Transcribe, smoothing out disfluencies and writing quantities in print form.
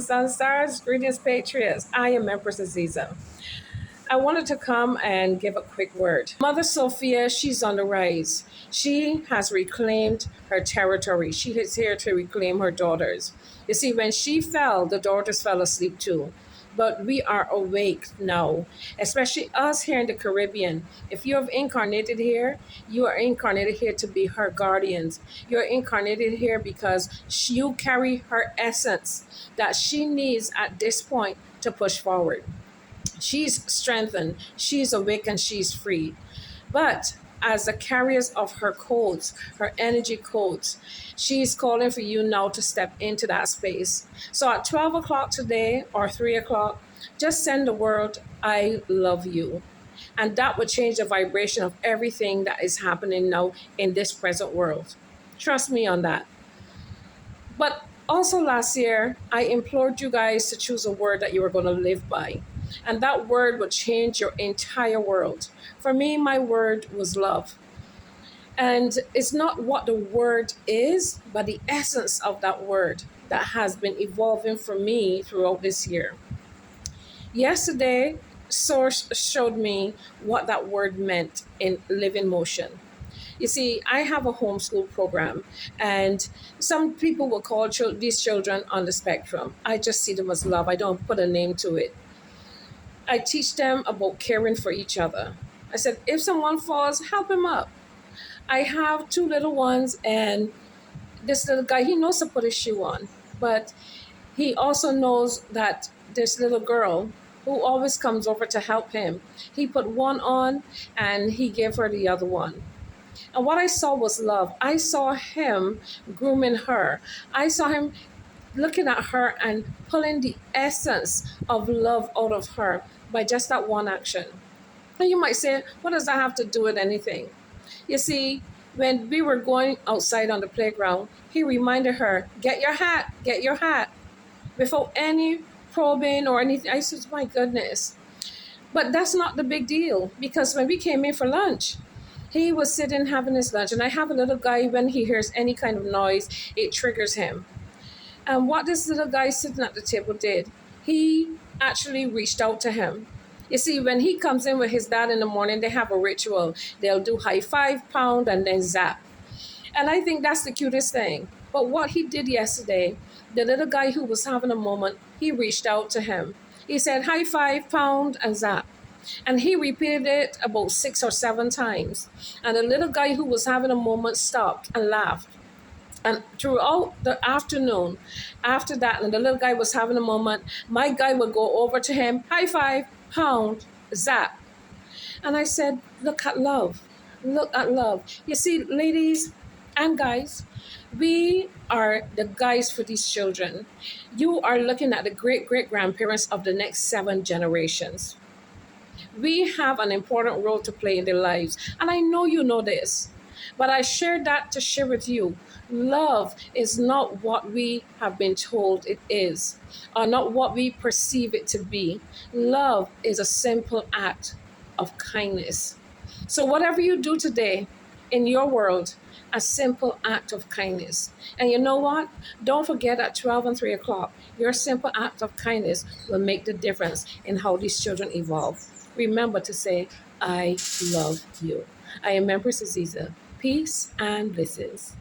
Sunstars. Greetings, Patriots. I am Empress Aziza. I wanted to come and give a quick word. Mother Sophia, she's on the rise. She has reclaimed her territory. She is here to reclaim her daughters. You see, when she fell, the daughters fell asleep too. But we are awake now, especially us here in the Caribbean. If you have incarnated here, you are incarnated here to be her guardians. You're incarnated here because you carry her essence that she needs at this point to push forward. She's strengthened, she's awakened, she's free. But as the carriers of her codes, her energy codes, she's calling for you now to step into that space. So at 12 o'clock today or 3 o'clock, just send the word, I love you. And that would change the vibration of everything that is happening now in this present world. Trust me on that. But also last year, I implored you guys to choose a word that you were going to live by. And that word would change your entire world. For me, my word was love. And it's not what the word is, but the essence of that word that has been evolving for me throughout this year. Yesterday, Source showed me what that word meant in Live in Motion. You see, I have a homeschool program, and some people will call these children on the spectrum. I just see them as love. I don't put a name to it. I teach them about caring for each other. I said, if someone falls, help him up. I have two little ones, and this little guy, he knows to put his shoe on, but he also knows that this little girl who always comes over to help him, he put one on and he gave her the other one. And what I saw was love. I saw him grooming her. I saw him looking at her and pulling the essence of love out of her by just that one action. And you might say, what does that have to do with anything? You see, when we were going outside on the playground, he reminded her, get your hat, get your hat. Without any probing or anything. I said, my goodness. But that's not the big deal, because when we came in for lunch, he was sitting having his lunch, and I have a little guy, when he hears any kind of noise, it triggers him. And what this little guy sitting at the table did, he actually reached out to him. You see, when he comes in with his dad in the morning, they have a ritual. They'll do high five, pound, and then zap. And I think that's the cutest thing. But what he did yesterday, the little guy who was having a moment, he reached out to him. He said, high five, pound, and zap. And he repeated it about 6 or 7 times. And the little guy who was having a moment stopped and laughed. And throughout the afternoon, after that, and the little guy was having a moment, my guy would go over to him, high five, pound, zap. And I said, look at love. Look at love. You see, ladies and guys, we are the guys for these children. You are looking at the great-great-grandparents of the next 7 generations. We have an important role to play in their lives. And I know you know this, but I share that to share with you. Love is not what we have been told it is, or not what we perceive it to be. Love is a simple act of kindness. So whatever you do today in your world, a simple act of kindness. And you know what? Don't forget at 12 and 3 o'clock, your simple act of kindness will make the difference in how these children evolve. Remember to say, I love you. I am Empress Aziza. Peace and blessings.